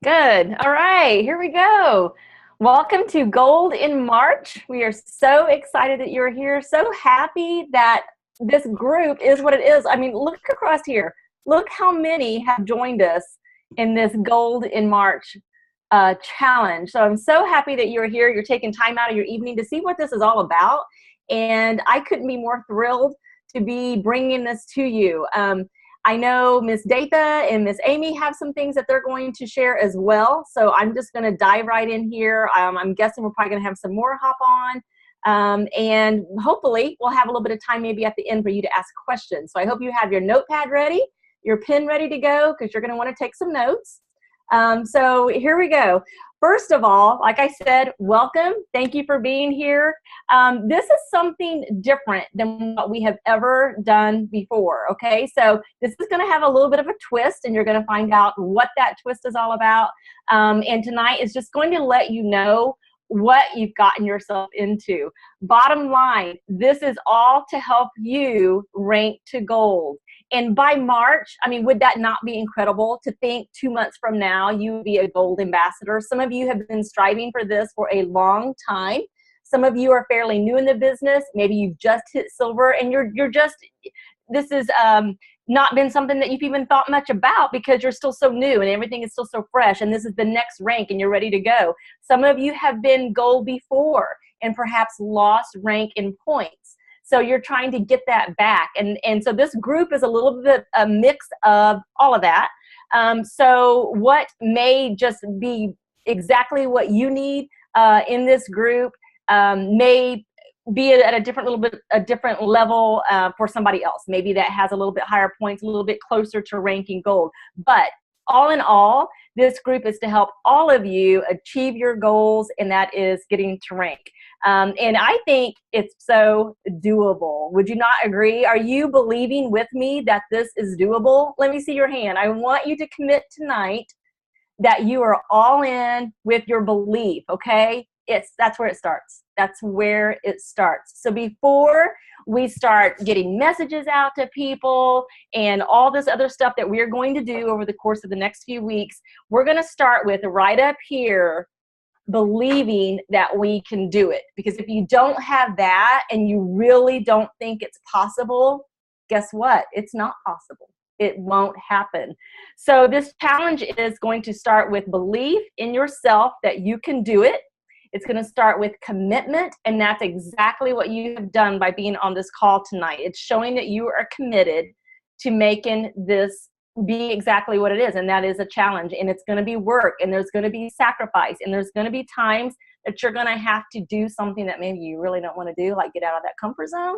Good. All right, here we go. Welcome to Gold in March. We are so excited that you're here. So happy that this group is what it is. I mean, look across here. Look how many have joined us in this Gold in March challenge. So I'm so happy that you're here. You're taking time out of your evening to see what this is all about. And I couldn't be more thrilled to be bringing this to you. I know Miss Datha and Miss Amy have some things that they're going to share as well. So I'm just going to dive right in here. I'm guessing we're probably going to have some more hop on. And hopefully we'll have a little bit of time maybe at the end for you to ask questions. So I hope you have your notepad ready, your pen ready to go, because you're going to want to take some notes. So here we go. First of all, like I said, welcome. Thank you for being here. This is something different than what we have ever done before, okay? So this is going to have a little bit of a twist, and you're going to find out what that twist is all about. And tonight is just going to let you know what you've gotten yourself into. Bottom line, this is all to help you rank to gold. And by March, I mean, would that not be incredible to think 2 months from now you would be a gold ambassador? Some of you have been striving for this for a long time. Some of you are fairly new in the business. Maybe you've just hit silver and you're just, this is not been something that you've even thought much about because you're still so new and everything is still so fresh, and this is the next rank and you're ready to go. Some of you have been gold before and perhaps lost rank in points. So you're trying to get that back. And so this group is a little bit a mix of all of that. So what may just be exactly what you need in this group may be at a different level for somebody else. Maybe that has a little bit higher points, a little bit closer to ranking gold. But all in all, this group is to help all of you achieve your goals, and that is getting to rank. And I think it's so doable. Would you not agree? Are you believing with me that this is doable? Let me see your hand. I want you to commit tonight that you are all in with your belief, okay? That's where it starts. That's where it starts. So before we start getting messages out to people and all this other stuff that we're going to do over the course of the next few weeks, we're going to start with right up here, believing that we can do it. Because if you don't have that and you really don't think it's possible, guess what? It's not possible. It won't happen. So this challenge is going to start with belief in yourself that you can do it. It's going to start with commitment, and that's exactly what you have done by being on this call tonight. It's showing that you are committed to making this be exactly what it is, and that is a challenge, and it's going to be work, and there's going to be sacrifice, and there's going to be times that you're going to have to do something that maybe you really don't want to do, like get out of that comfort zone.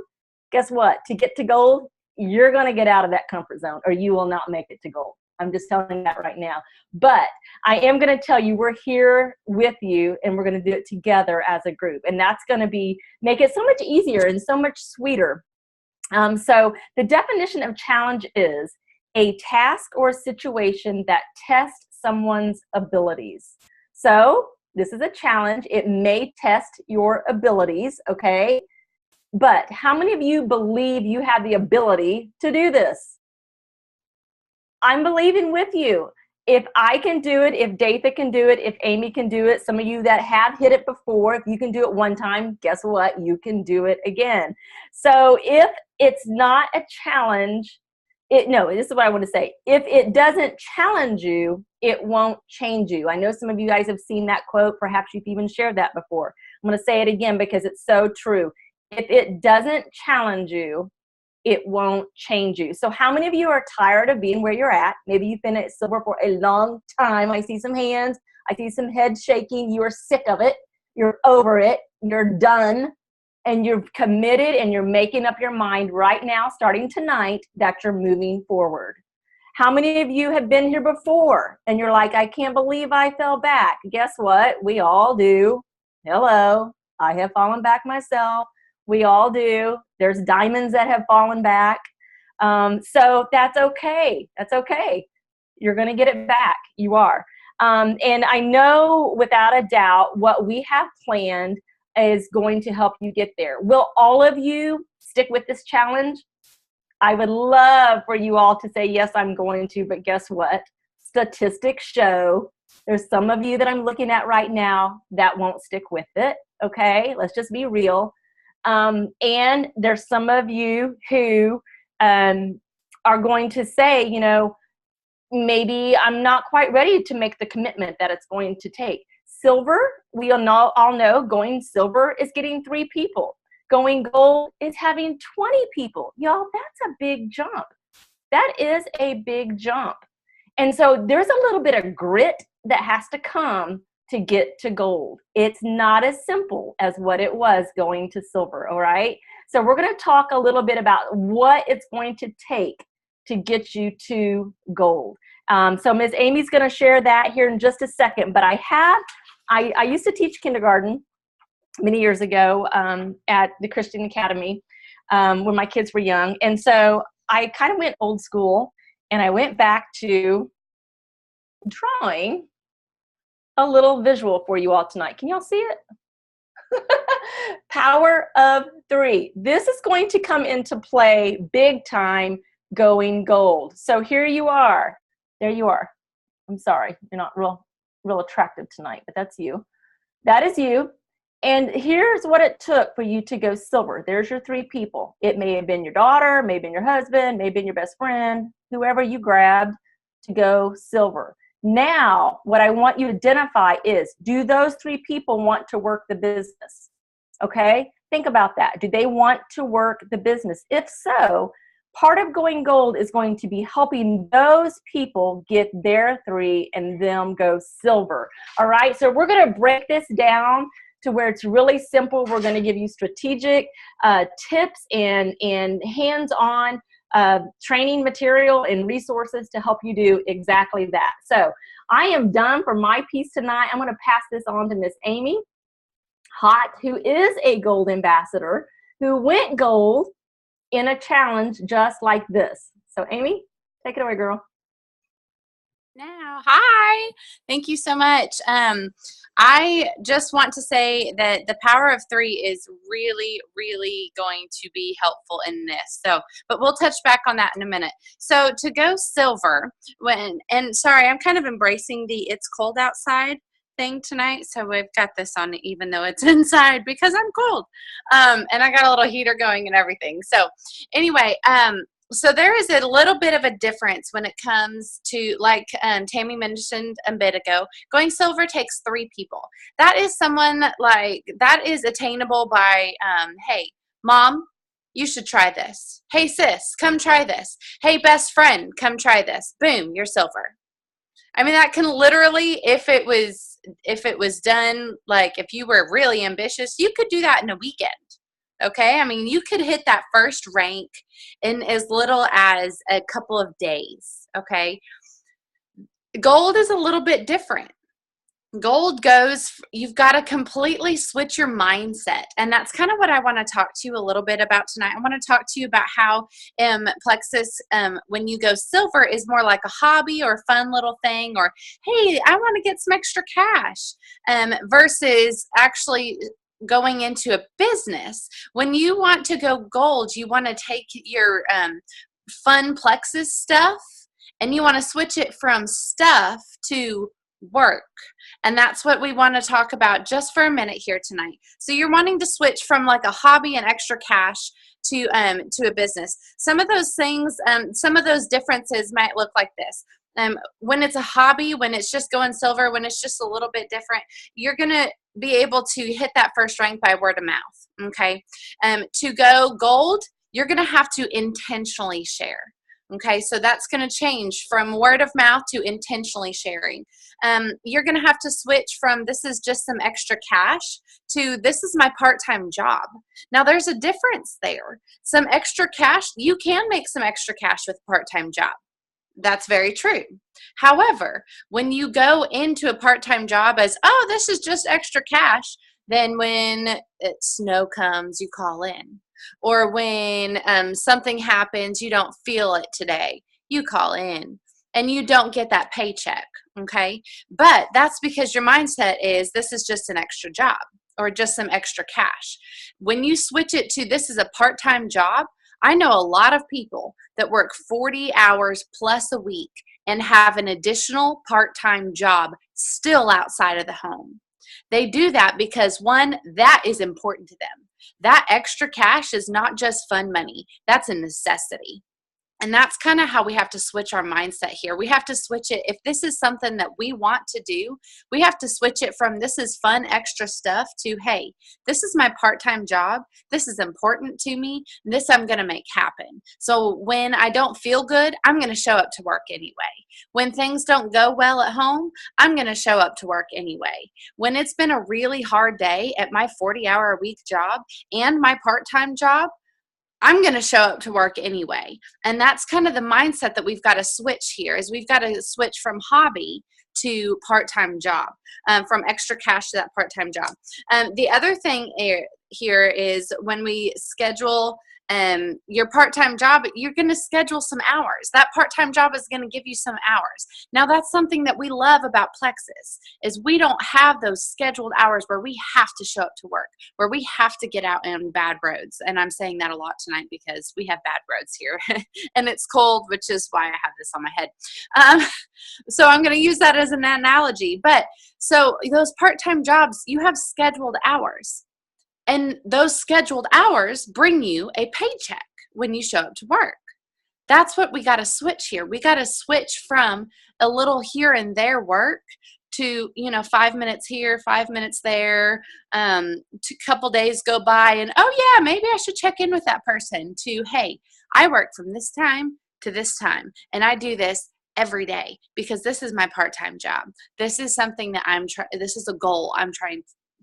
Guess what? To get to gold, you're going to get out of that comfort zone, or you will not make it to gold. I'm just telling you that right now. But I am going to tell you we're here with you, and we're going to do it together as a group, and that's going to make it so much easier and so much sweeter. So the definition of challenge is a task or a situation that tests someone's abilities. So this is a challenge. It may test your abilities, okay? But how many of you believe you have the ability to do this? I'm believing with you. If I can do it, if Datha can do it, if Amy can do it, some of you that have hit it before, if you can do it one time, guess what? You can do it again. So if it's not a challenge, no, this is what I want to say. If it doesn't challenge you, it won't change you. I know some of you guys have seen that quote. Perhaps you've even shared that before. I'm going to say it again because it's so true. If it doesn't challenge you, it won't change you. So how many of you are tired of being where you're at? Maybe you've been at silver for a long time. I see some hands. I see some heads shaking. You are sick of it. You're over it. You're done. And you're committed and you're making up your mind right now, starting tonight, that you're moving forward. How many of you have been here before and you're like, I can't believe I fell back? Guess what? We all do. Hello. I have fallen back myself. We all do. There's diamonds that have fallen back. So that's okay. That's okay. You're going to get it back. You are. And I know without a doubt what we have planned is going to help you get there. Will all of you stick with this challenge? I would love for you all to say, yes, I'm going to, but guess what? Statistics show There's some of you that I'm looking at right now that won't stick with it. Okay, let's just be real. And there's some of you who are going to say, you know, maybe I'm not quite ready to make the commitment that it's going to take. Silver, we all know going silver is getting 3 people. Going gold is having 20 people. Y'all, that's a big jump. That is a big jump. And so there's a little bit of grit that has to come to get to gold. It's not as simple as what it was going to silver, all right? So we're going to talk a little bit about what it's going to take to get you to gold. So Ms. Amy's going to share that here in just a second, but I used to teach kindergarten many years ago at the Christian Academy when my kids were young. And so I kind of went old school, and I went back to drawing a little visual for you all tonight. Can y'all see it? Power of 3. This is going to come into play big time going gold. So here you are. There you are. I'm sorry, you're not real attractive tonight, but that's you. That is you. And here's what it took for you to go silver. There's your 3 people. It may have been your daughter, may have been your husband, may have been your best friend, whoever you grabbed to go silver. Now, what I want you to identify is, do those 3 people want to work the business? Okay? Think about that. Do they want to work the business? If so, part of going gold is going to be helping those people get their 3 and them go silver. All right? So we're going to break this down to where it's really simple. We're going to give you strategic tips and hands-on training material and resources to help you do exactly that. So I am done for my piece tonight. I'm going to pass this on to Miss Amy Hott, who is a gold ambassador, who went gold in a challenge just like this. So Amy, take it away, girl. Now, hi. Thank you so much. I just want to say that the power of 3 is really, really going to be helpful in this. So, but we'll touch back on that in a minute. So to go silver, and sorry, I'm kind of embracing the "it's cold outside" thing tonight. So we've got this on even though it's inside because I'm cold. And I got a little heater going and everything. So anyway, so there is a little bit of a difference when it comes to, like Tammy mentioned a bit ago, going silver takes 3 people. That is someone that is attainable by, hey, mom, you should try this. Hey, sis, come try this. Hey, best friend, come try this. Boom, you're silver. I mean, that can literally, if it was done, like if you were really ambitious, you could do that in a weekend. Okay, I mean, you could hit that first rank in as little as a couple of days. Okay, gold is a little bit different. Gold goes, you've got to completely switch your mindset. And that's kind of what I want to talk to you a little bit about tonight. I want to talk to you about how Plexus, when you go silver, is more like a hobby or a fun little thing, or, hey, I want to get some extra cash, versus actually going into a business. When you want to go gold, you want to take your fun Plexus stuff and you want to switch it from stuff to work. And that's what we want to talk about just for a minute here tonight. So you're wanting to switch from like a hobby and extra cash to a business. Some of those things, some of those differences might look like this. When it's a hobby, when it's just going silver, when it's just a little bit different, you're going to be able to hit that first rank by word of mouth, okay? To go gold, you're going to have to intentionally share, okay? So that's going to change from word of mouth to intentionally sharing. You're going to have to switch from this is just some extra cash to this is my part-time job. Now, there's a difference there. Some extra cash, you can make some extra cash with a part-time job. That's very true. However, when you go into a part-time job as, oh, this is just extra cash, then when snow comes, you call in. Or when something happens, you don't feel it today, you call in. And you don't get that paycheck, okay? But that's because your mindset is this is just an extra job or just some extra cash. When you switch it to this is a part-time job, I know a lot of people that work 40 hours plus a week and have an additional part-time job still outside of the home. They do that because, one, that is important to them. That extra cash is not just fun money. That's a necessity. And that's kind of how we have to switch our mindset here. We have to switch it. If this is something that we want to do, we have to switch it from this is fun extra stuff to, hey, this is my part-time job. This is important to me. This I'm going to make happen. So when I don't feel good, I'm going to show up to work anyway. When things don't go well at home, I'm going to show up to work anyway. When it's been a really hard day at my 40-hour-a-week job and my part-time job, I'm going to show up to work anyway. And that's kind of the mindset that we've got to switch here, is we've got to switch from hobby to part-time job, from extra cash to that part-time job. The other thing here is when we schedule your part-time job, you're going to schedule some hours. That part-time job is going to give you some hours. Now, that's something that we love about Plexus, is we don't have those scheduled hours where we have to show up to work, where we have to get out on bad roads. And I'm saying that a lot tonight because we have bad roads here and it's cold, which is why I have this on my head. So I'm going to use that as an analogy. But so those part-time jobs, you have scheduled hours. And those scheduled hours bring you a paycheck when you show up to work. That's what we got to switch here. We got to switch from a little here and there work to, 5 minutes here, 5 minutes there, to a couple days go by and, oh yeah, maybe I should check in with that person, to, hey, I work from this time to this time and I do this every day because this is my part-time job. This is something that this is a goal I'm trying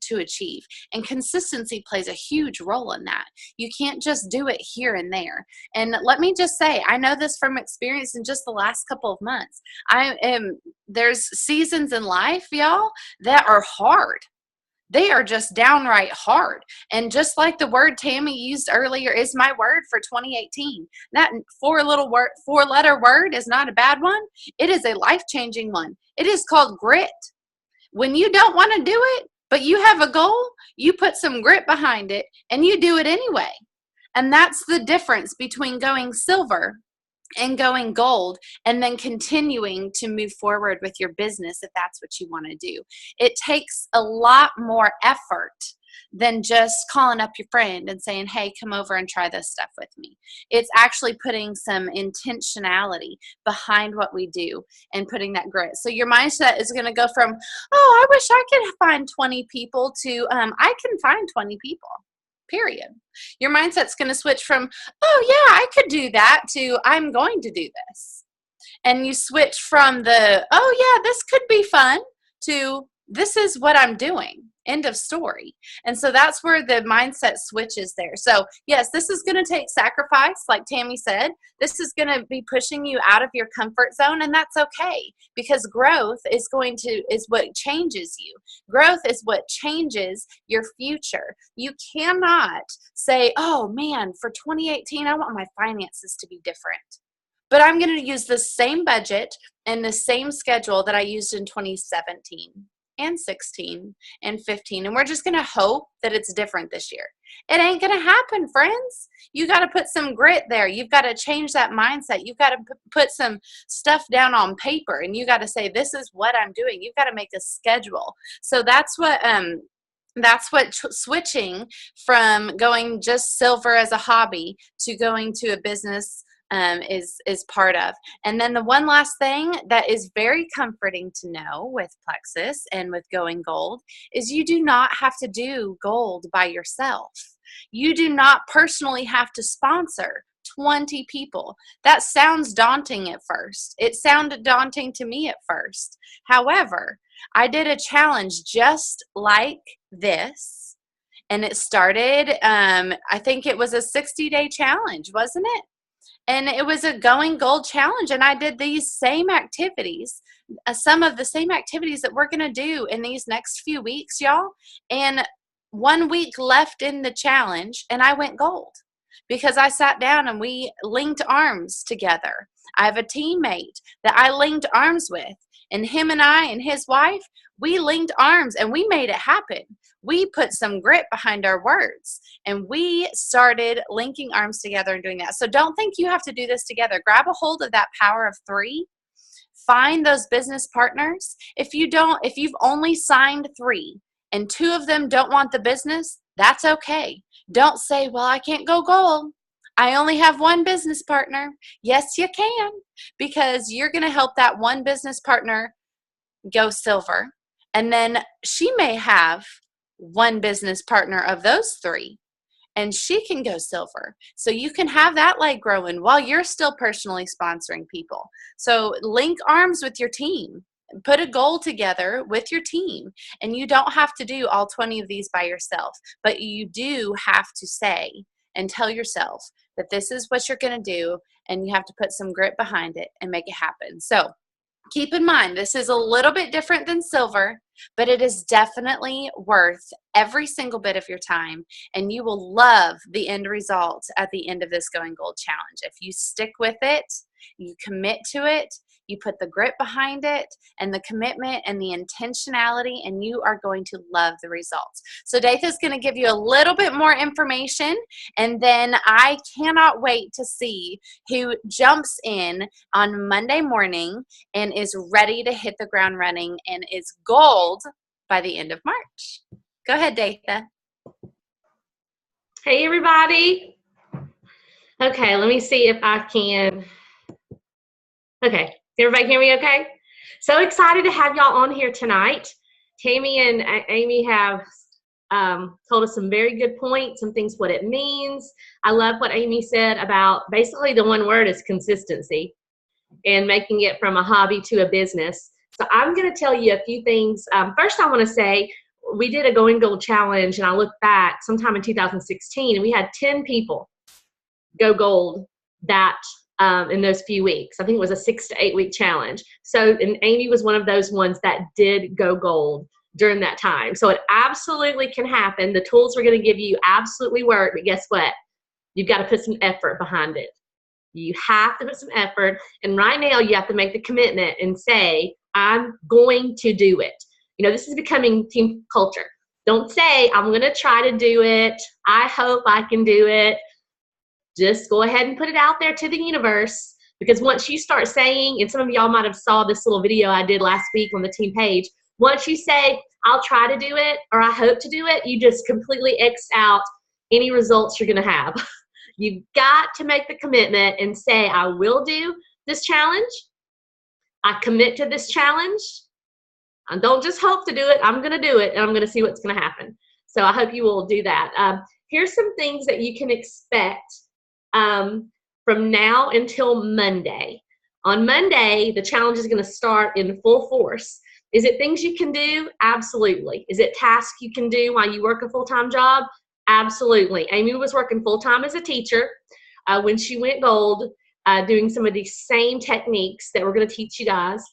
to achieve. And consistency plays a huge role in that. You can't just do it here and there. And let me just say, I know this from experience in just the last couple of months. There's seasons in life, y'all, that are hard. They are just downright hard. And just like the word Tammy used earlier is my word for 2018. That four-letter word is not a bad one. It is a life-changing one. It is called grit. When you don't want to do it, but you have a goal, you put some grit behind it and you do it anyway. And that's the difference between going silver and going gold and then continuing to move forward with your business if that's what you want to do. It takes a lot more effort than just calling up your friend and saying, hey, come over and try this stuff with me. It's actually putting some intentionality behind what we do and putting that grit. So your mindset is going to go from, oh, I wish I could find 20 people to, I can find 20 people, period. Your mindset's going to switch from, oh yeah, I could do that, to I'm going to do this. And you switch from the, oh yeah, this could be fun, to this is what I'm doing. End of story. And so that's where the mindset switches there. So yes, this is going to take sacrifice, like Tammy said. This is going to be pushing you out of your comfort zone, and that's okay, because growth is what changes you. Growth is what changes your future. You cannot say, oh man, for 2018, I want my finances to be different, but I'm going to use the same budget and the same schedule that I used in 2017. And 16 and 15. And we're just going to hope that it's different this year. It ain't going to happen, friends. You got to put some grit there. You've got to change that mindset. You've got to put some stuff down on paper, and you got to say, this is what I'm doing. You've got to make a schedule. So that's what switching from going just silver as a hobby to going to a business is part of. And then the one last thing that is very comforting to know with Plexus and with going gold is you do not have to do gold by yourself. You do not personally have to sponsor 20 people. That sounds daunting at first. It sounded daunting to me at first. However, I did a challenge just like this, and it started, I think it was a 60-day challenge, wasn't it? And it was a going gold challenge. And I did these same activities, some of the same activities that we're going to do in these next few weeks, y'all. And 1 week left in the challenge, and I went gold because I sat down and we linked arms together. I have a teammate that I linked arms with, and him and I and his wife, we linked arms and we made it happen. We put some grit behind our words, and we started linking arms together and doing that. So don't think you have to do this together. Grab a hold of that power of 3. find those business partners. If you've only signed 3 and 2 of them don't want the business, that's okay. Don't say, well, I can't go gold. I only have 1 business partner. Yes, you can, because you're going to help that 1 business partner go silver. And then she may have 1 business partner of those 3, and she can go silver. So you can have that leg growing while you're still personally sponsoring people. So link arms with your team. Put a goal together with your team. And you don't have to do all 20 of these by yourself, but you do have to say and tell yourself that this is what you're going to do, and you have to put some grit behind it and make it happen. So keep in mind, this is a little bit different than silver, but it is definitely worth every single bit of your time, and you will love the end result at the end of this Going Gold Challenge. If you stick with it, you commit to it, you put the grit behind it and the commitment and the intentionality, and you are going to love the results. So Datha's going to give you a little bit more information, and then I cannot wait to see who jumps in on Monday morning and is ready to hit the ground running and is gold by the end of March. Go ahead, Datha. Hey, everybody. Okay, let me see if I can. Okay, can everybody hear me okay? So excited to have y'all on here tonight. Tammy and Amy have told us some very good points, some things, what it means. I love what Amy said about basically the one word is consistency and making it from a hobby to a business. So I'm going to tell you a few things. First, I want to say we did a Going Gold Challenge, and I looked back sometime in 2016, and we had 10 people go gold that in those few weeks. I think it was a 6 to 8 week challenge. So, and Amy was one of those ones that did go gold during that time. So it absolutely can happen. The tools we're going to give you absolutely work, but guess what? You've got to put some effort behind it. You have to put some effort. And right now you have to make the commitment and say, I'm going to do it. You know, this is becoming team culture. Don't say, I'm going to try to do it. I hope I can do it. Just go ahead and put it out there to the universe, because once you start saying, and some of y'all might have saw this little video I did last week on the team page, once you say, I'll try to do it, or I hope to do it, you just completely X out any results you're going to have. You've got to make the commitment and say, I will do this challenge. I commit to this challenge. I don't just hope to do it. I'm going to do it, and I'm going to see what's going to happen. So I hope you will do that. Here's some things that you can expect from now until Monday. On Monday, the challenge is going to start in full force. Is it things you can do? Absolutely. Is it tasks you can do while you work a full-time job? Absolutely. Amy was working full-time as a teacher when she went gold, doing some of these same techniques that we're going to teach you guys.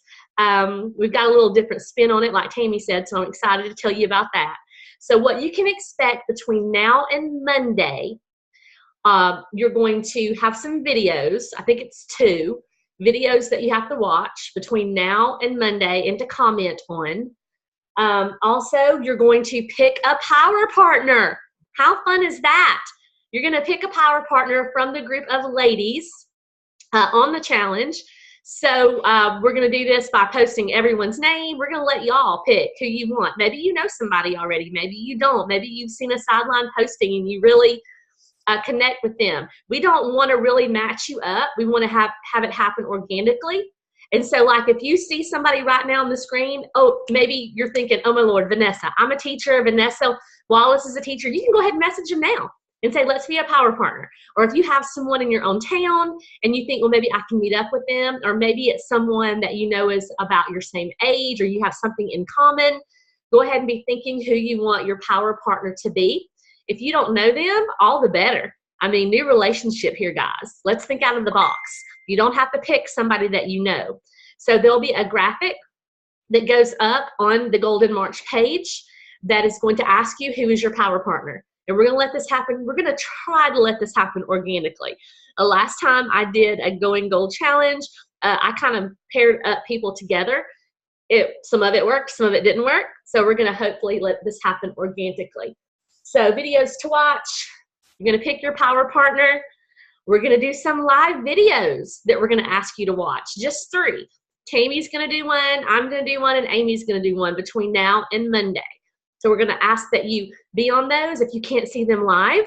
We've got a little different spin on it, like Tammy said, so I'm excited to tell you about that. So what you can expect between now and Monday, you're going to have some videos. I think it's 2 videos that you have to watch between now and Monday and to comment on. Also, you're going to pick a power partner. How fun is that? You're going to pick a power partner from the group of ladies on the challenge. So we're going to do this by posting everyone's name. We're going to let y'all pick who you want. Maybe you know somebody already. Maybe you don't. Maybe you've seen a sideline posting and you really connect with them. We don't want to really match you up. We want to have it happen organically. And so, like, if you see somebody right now on the screen, oh, maybe you're thinking, oh my Lord, Vanessa, I'm a teacher. Vanessa Wallace is a teacher. You can go ahead and message them now and say, let's be a power partner. Or if you have someone in your own town and you think, well, maybe I can meet up with them, or maybe it's someone that you know is about your same age, or you have something in common, go ahead and be thinking who you want your power partner to be. If you don't know them, all the better. I mean, new relationship here, guys. Let's think out of the box. You don't have to pick somebody that you know. So there'll be a graphic that goes up on the Gold in March page that is going to ask you who is your power partner. And we're going to let this happen. We're going to try to let this happen organically. Last time I did a Going Gold Challenge, I kind of paired up people together. Some of it worked, some of it didn't work. So we're going to hopefully let this happen organically. So videos to watch. You're going to pick your power partner. We're going to do some live videos that we're going to ask you to watch. Just 3. Tammy's going to do one, I'm going to do one, and Amy's going to do one between now and Monday. So we're going to ask that you be on those. If you can't see them live,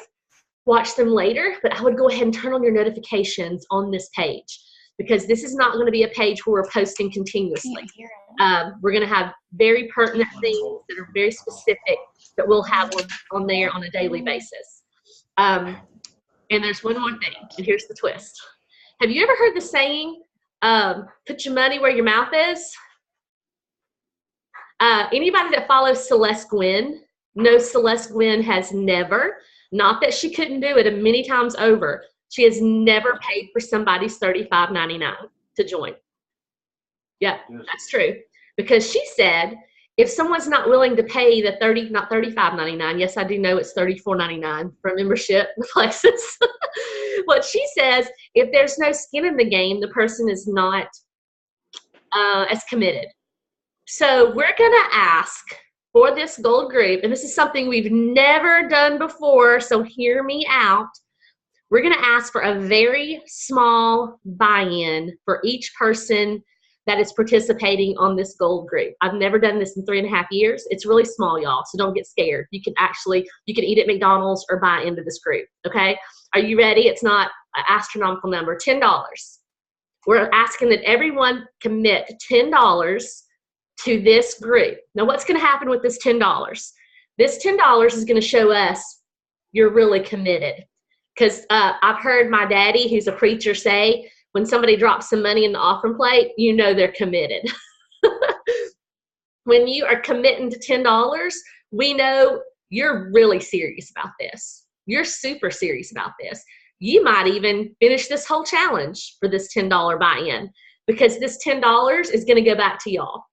watch them later, but I would go ahead and turn on your notifications on this page, because this is not going to be a page where we're posting continuously. We're going to have very pertinent things that are very specific that we'll have on there on a daily basis. And there's one more thing, and here's the twist. Have you ever heard the saying, put your money where your mouth is? Anybody that follows Celeste Gwynn knows Celeste Gwynn has never, not that she couldn't do it many times over, she has never paid for somebody's $35.99 to join. Yeah, that's true. Because she said, if someone's not willing to pay the not $35.99, yes, I do know it's $34.99 for a membership with Lexus. What she says, if there's no skin in the game, the person is not as committed. So we're going to ask for this gold group, and this is something we've never done before, so hear me out. We're going to ask for a very small buy-in for each person that is participating on this gold group. I've never done this in 3.5 years. It's really small, y'all, so don't get scared. You can eat at McDonald's or buy into this group, okay? Are you ready? It's not an astronomical number, $10. We're asking that everyone commit $10 to this group. Now, what's going to happen with this $10? This $10 is going to show us you're really committed. Because I've heard my daddy, who's a preacher, say, when somebody drops some money in the offering plate, you know they're committed. When you are committing to $10, we know you're really serious about this. You're super serious about this. You might even finish this whole challenge for this $10 buy-in, because this $10 is going to go back to y'all.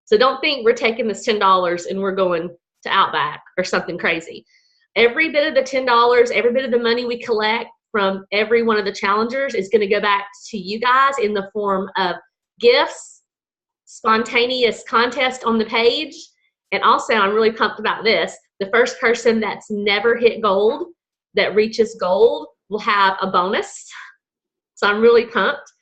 So don't think we're taking this $10 and we're going to Outback or something crazy. Every bit of the $10, every bit of the money we collect from every one of the challengers is going to go back to you guys in the form of gifts, spontaneous contest on the page, and also I'm really pumped about this. The first person that's never hit gold, that reaches gold, will have a bonus. So I'm really pumped.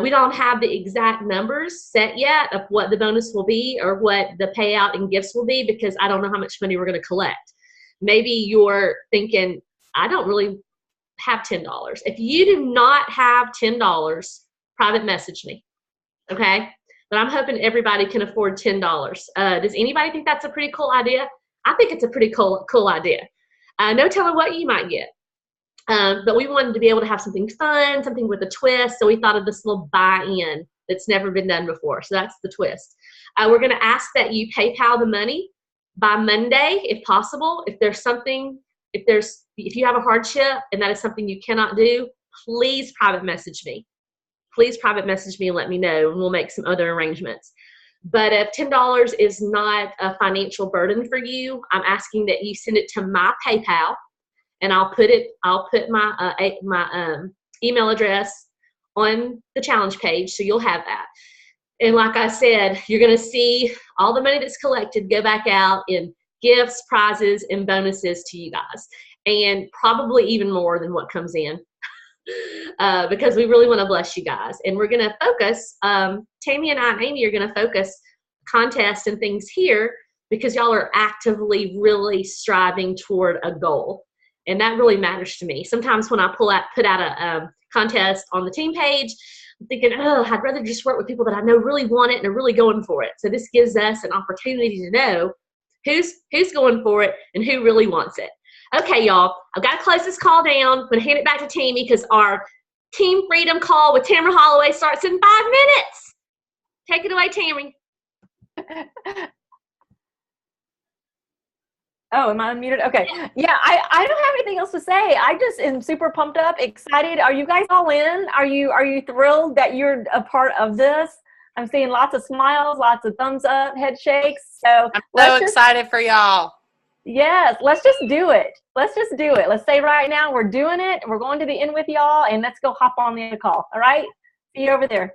We don't have the exact numbers set yet of what the bonus will be or what the payout and gifts will be, because I don't know how much money we're going to collect. Maybe you're thinking, I don't really have $10. If you do not have $10, private message me, okay? But I'm hoping everybody can afford $10. Does anybody think that's a pretty cool idea? I think it's a pretty cool idea. No telling what you might get. But we wanted to be able to have something fun, something with a twist, so we thought of this little buy-in that's never been done before. So that's the twist. We're going to ask that you PayPal the money by Monday, if possible. If you have a hardship and that is something you cannot do, please private message me. Please private message me and let me know, and we'll make some other arrangements. But if $10 is not a financial burden for you, I'm asking that you send it to my PayPal, and I'll put my email address on the challenge page, so you'll have that. And like I said, you're going to see all the money that's collected go back out in gifts, prizes, and bonuses to you guys, and probably even more than what comes in, because we really want to bless you guys. And we're going to focus, Tammy and I and Amy are going to focus contests and things here because y'all are actively really striving toward a goal. And that really matters to me. Sometimes when I put out a contest on the team page, I'm thinking, oh, I'd rather just work with people that I know really want it and are really going for it. So this gives us an opportunity to know who's going for it and who really wants it. Okay, y'all, I've got to close this call down. I'm going to hand it back to Tammy because our Team Freedom call with Tamara Holloway starts in 5 minutes. Take it away, Tammy. Oh, am I unmuted? Okay. Yeah, I don't have anything else to say. I just am super pumped up, excited. Are you guys all in? Are you thrilled that you're a part of this? I'm seeing lots of smiles, lots of thumbs up, head shakes. So I'm so excited for y'all. Yes, let's just do it. Let's just do it. Let's say right now we're doing it. We're going to the end with y'all, and let's go hop on the call. All right? See you over there.